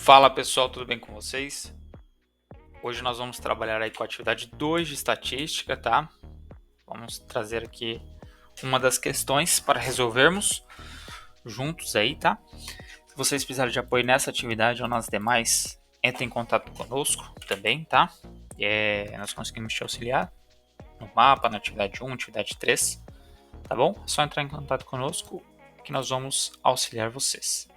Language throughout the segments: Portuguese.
Fala pessoal, tudo bem com vocês? Hoje nós vamos trabalhar aí com a atividade 2 de estatística, tá? Vamos trazer aqui uma das questões para resolvermos juntos aí, tá? Se vocês precisarem de apoio nessa atividade ou nas demais, entre em contato conosco também, tá? Nós conseguimos te auxiliar no mapa, na atividade 1, atividade 3, tá bom? É só entrar em contato conosco que nós vamos auxiliar vocês.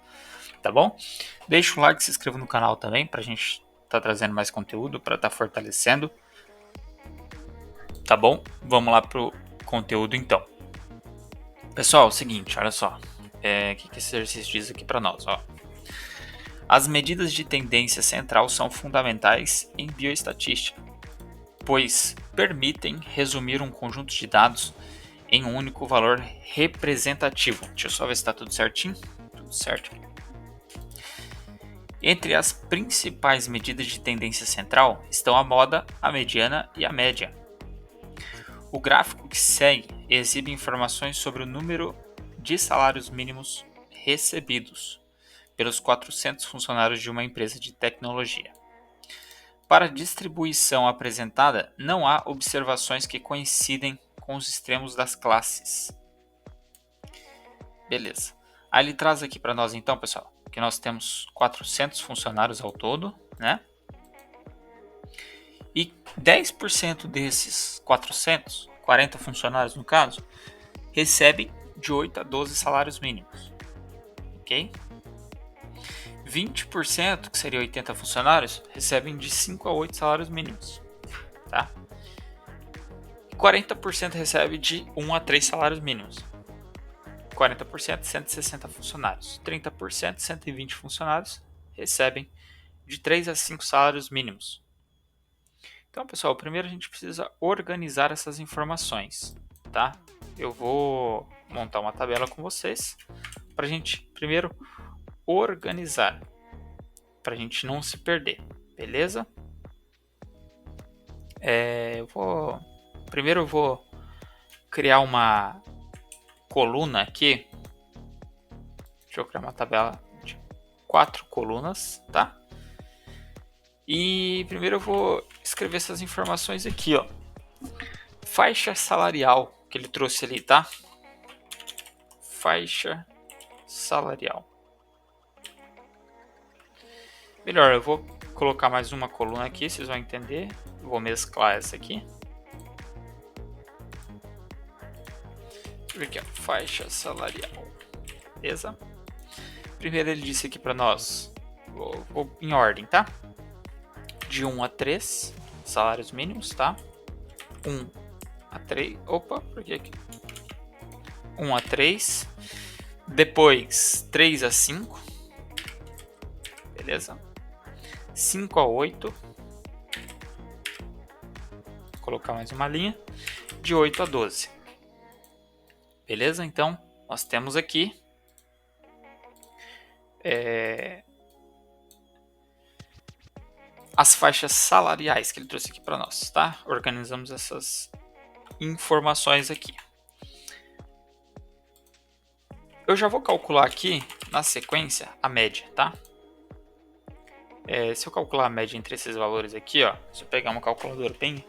Tá bom? Deixa um like, se inscreva no canal também pra gente tá trazendo mais conteúdo, para tá fortalecendo. Tá bom? Vamos lá pro conteúdo então. Pessoal, é o seguinte, olha só. O que esse exercício diz aqui para nós, ó. As medidas de tendência central são fundamentais em bioestatística, pois permitem resumir um conjunto de dados em um único valor representativo. Deixa eu só ver se está tudo certinho. Tudo certo. Entre as principais medidas de tendência central estão a moda, a mediana e a média. O gráfico que segue exibe informações sobre o número de salários mínimos recebidos pelos 400 funcionários de uma empresa de tecnologia. Para a distribuição apresentada, não há observações que coincidem com os extremos das classes. Beleza. Aí ele traz aqui para nós então, pessoal, que nós temos 400 funcionários ao todo, né? E 10% desses 400, 40 funcionários no caso, recebem de 8 a 12 salários mínimos. Ok? 20%, que seria 80 funcionários, recebem de 5 a 8 salários mínimos. Tá? E 40% recebe de 1 a 3 salários mínimos. 40%, 160 funcionários. 30%, 120 funcionários, recebem de 3 a 5 salários mínimos. Então, pessoal, primeiro a gente precisa organizar essas informações, tá? Eu vou montar uma tabela com vocês para a gente primeiro organizar, para a gente não se perder, beleza? Primeiro eu vou criar uma coluna aqui. Deixa eu criar uma tabela de 4 colunas, tá? E primeiro eu vou escrever essas informações aqui, ó. Faixa salarial que ele trouxe ali, tá? Faixa salarial. Melhor, eu vou colocar mais uma coluna aqui, vocês vão entender. Eu vou mesclar essa aqui. Deixa eu ver aqui, ó. Faixa salarial. Beleza? Primeiro ele disse aqui para nós, vou em ordem, tá? De 1 a 3 salários mínimos, tá? 1 a 3. Opa, por que aqui? 1 a 3. Depois 3 a 5. Beleza? 5 a 8. Vou colocar mais uma linha. De 8 a 12. Beleza? Então, nós temos aqui as faixas salariais que ele trouxe aqui para nós, tá? Organizamos essas informações aqui. Eu já vou calcular aqui, na sequência, a média, tá? Se eu calcular a média entre esses valores aqui, ó, se eu pegar uma calculadora de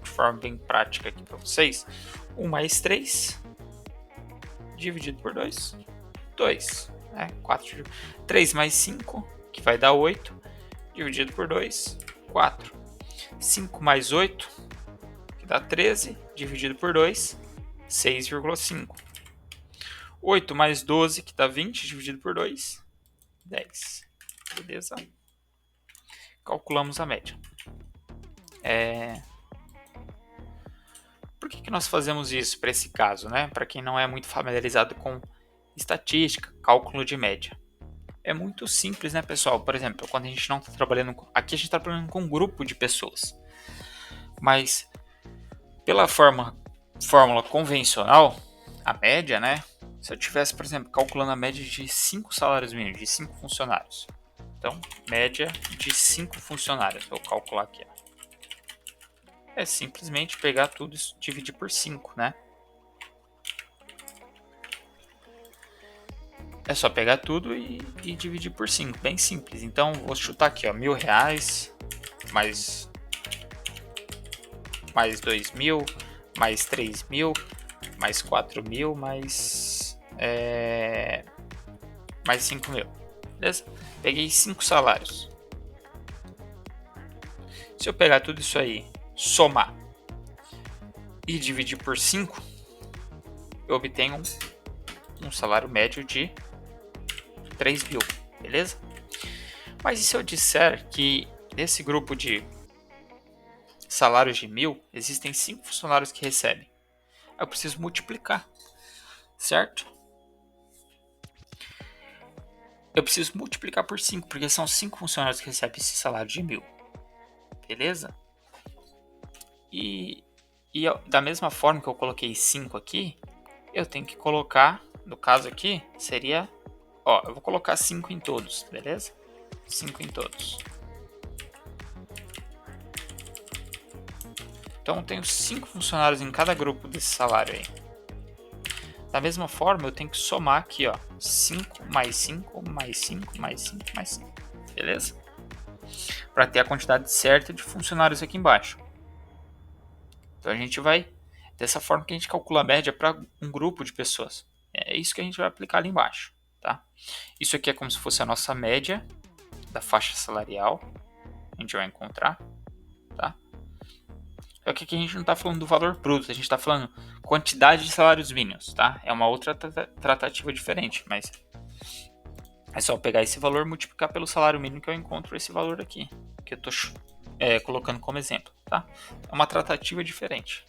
forma bem prática aqui para vocês, 1 mais 3 dividido por 2, 2. 4, 3 mais 5, que vai dar 8, dividido por 2, 4. 5 mais 8, que dá 13, dividido por 2, 6,5. 8 mais 12, que dá 20, dividido por 2, 10. Beleza? Calculamos a média. Por que nós fazemos isso para esse caso, né? Para quem não é muito familiarizado com estatística, cálculo de média. É muito simples, né, pessoal? Por exemplo, quando a gente não está trabalhando... Aqui a gente está trabalhando com um grupo de pessoas. Mas, pela fórmula convencional, a média, né? Se eu tivesse, por exemplo, calculando a média de 5 salários mínimos, de 5 funcionários. Então, média de 5 funcionários. Vou calcular aqui, ó. É simplesmente pegar tudo e dividir por 5, né? É só pegar tudo e dividir por 5, bem simples. Então vou chutar aqui, ó, R$1.000 mais 2.000 mais 3.000 mais 4.000 mais 5.000, beleza? Peguei 5 salários. Se eu pegar tudo isso aí, somar e dividir por 5, eu obtenho um salário médio de 3.000, beleza? Mas e se eu disser que nesse grupo de salários de 1.000, existem 5 funcionários que recebem? Eu preciso multiplicar, certo? Eu preciso multiplicar por 5, porque são 5 funcionários que recebem esse salário de 1.000, beleza? E da mesma forma que eu coloquei 5 aqui, eu tenho que colocar, no caso aqui, seria, ó, eu vou colocar 5 em todos, beleza? 5 em todos. Então eu tenho 5 funcionários em cada grupo desse salário aí. Da mesma forma, eu tenho que somar aqui, ó, 5 mais 5 mais 5 mais 5 mais 5, beleza? Para ter a quantidade certa de funcionários aqui embaixo. Então a gente vai, dessa forma que a gente calcula a média para um grupo de pessoas. É isso que a gente vai aplicar ali embaixo, tá? Isso aqui é como se fosse a nossa média da faixa salarial. A gente vai encontrar, tá? Só que aqui a gente não está falando do valor bruto, a gente está falando quantidade de salários mínimos, tá? É uma outra tratativa diferente, mas é só pegar esse valor e multiplicar pelo salário mínimo que eu encontro esse valor aqui, que eu estou colocando como exemplo, tá? É uma tratativa diferente.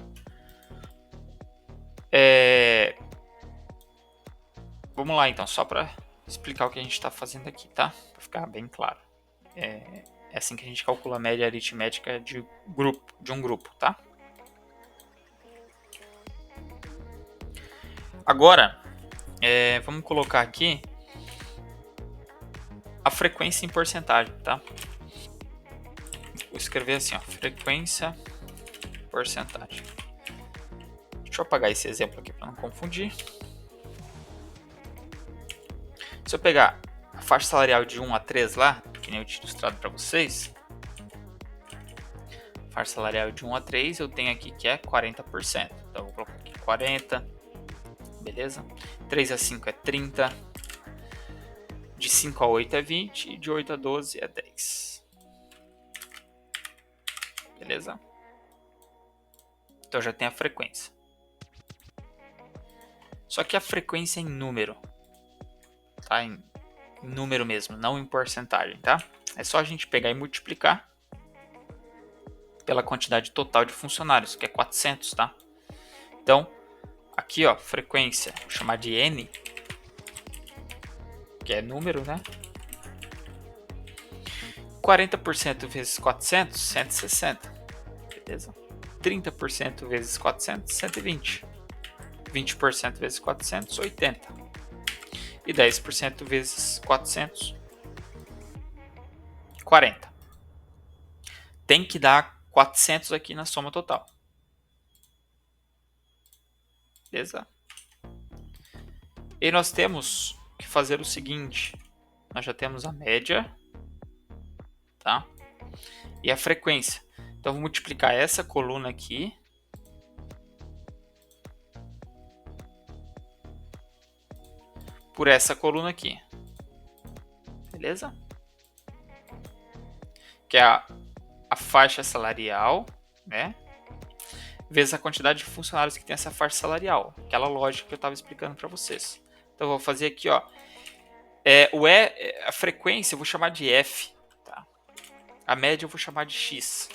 Vamos lá então, só para explicar o que a gente está fazendo aqui, tá? Para ficar bem claro. É assim que a gente calcula a média aritmética de um grupo, tá? Agora, vamos colocar aqui a frequência em porcentagem, tá? Vou escrever assim, ó, frequência porcentagem. Deixa eu apagar esse exemplo aqui para não confundir. Se eu pegar a faixa salarial de 1 a 3 lá, que nem eu tinha ilustrado para vocês, faixa salarial de 1 a 3 eu tenho aqui que é 40%. Então eu vou colocar aqui 40, beleza? 3 a 5 é 30, de 5 a 8 é 20 e de 8 a 12 é 10. Beleza? Então já tem a frequência. Só que a frequência é em número, tá? Em número mesmo, não em porcentagem, tá? É só a gente pegar e multiplicar pela quantidade total de funcionários, que é 400, tá? Então, aqui, ó, frequência, vou chamar de N, que é número, né? 40% vezes 400, 160, beleza? 30% vezes 400, 120. 20% vezes 400, 80. E 10% vezes 400, 40. Tem que dar 400 aqui na soma total. Beleza? E nós temos que fazer o seguinte. Nós já temos a média, tá? E a frequência. Então, vou multiplicar essa coluna aqui por essa coluna aqui. Beleza? Que é a faixa salarial, né? Vezes a quantidade de funcionários que tem essa faixa salarial. Aquela lógica que eu estava explicando para vocês. Então, eu vou fazer aqui, ó. A frequência eu vou chamar de F. Tá? A média eu vou chamar de X.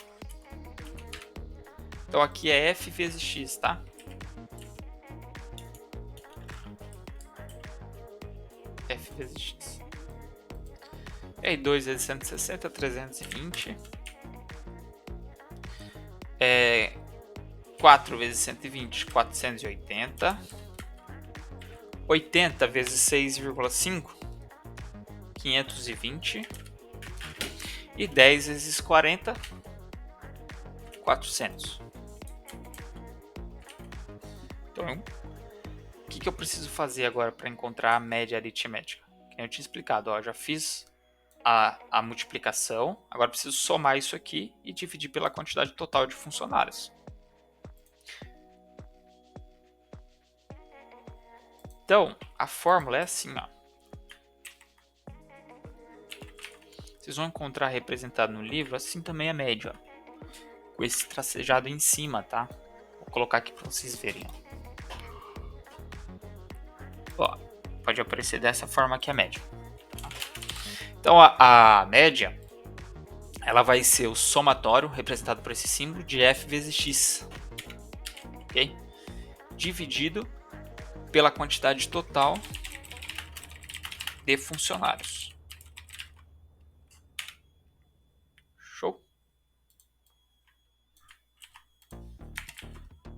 Então, aqui é F vezes X, tá? F vezes X. E aí, 2 vezes 160, 320. 4 vezes 120, 480. 80 vezes 6,5, 520. E 10 vezes 40, 400. Então, que eu preciso fazer agora para encontrar a média aritmética? Que eu tinha explicado, ó, já fiz a multiplicação, agora preciso somar isso aqui e dividir pela quantidade total de funcionários. Então, a fórmula é assim, ó. Vocês vão encontrar representado no livro, assim também a média, ó, com esse tracejado em cima, tá? Vou colocar aqui para vocês verem, ó. Pode aparecer dessa forma aqui a média. Então, a média, ela vai ser o somatório, representado por esse símbolo, de f vezes x, ok? Dividido pela quantidade total de funcionários. Show?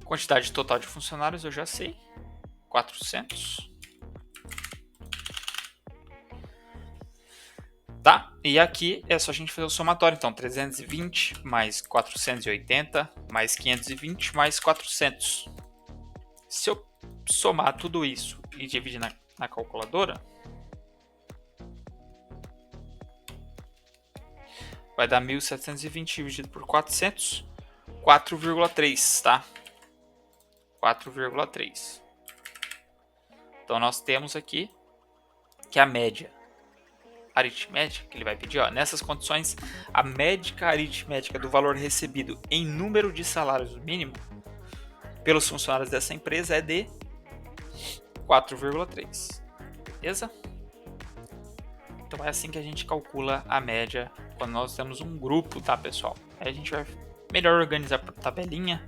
Quantidade total de funcionários eu já sei, 400. Tá? E aqui é só a gente fazer o somatório, então 320 mais 480 mais 520 mais 400. Se eu somar tudo isso e dividir na calculadora, vai dar 1.720 dividido por 400, 4,3, tá? 4,3. Então nós temos aqui que a média aritmética que ele vai pedir, ó, nessas condições, a média aritmética do valor recebido em número de salários mínimo pelos funcionários dessa empresa é de 4,3. Beleza? Então é assim que a gente calcula a média quando nós temos um grupo, tá, pessoal? Aí a gente vai melhor organizar por tabelinha,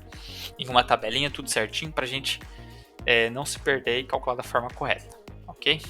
em uma tabelinha, tudo certinho, para a gente não se perder e calcular da forma correta, ok?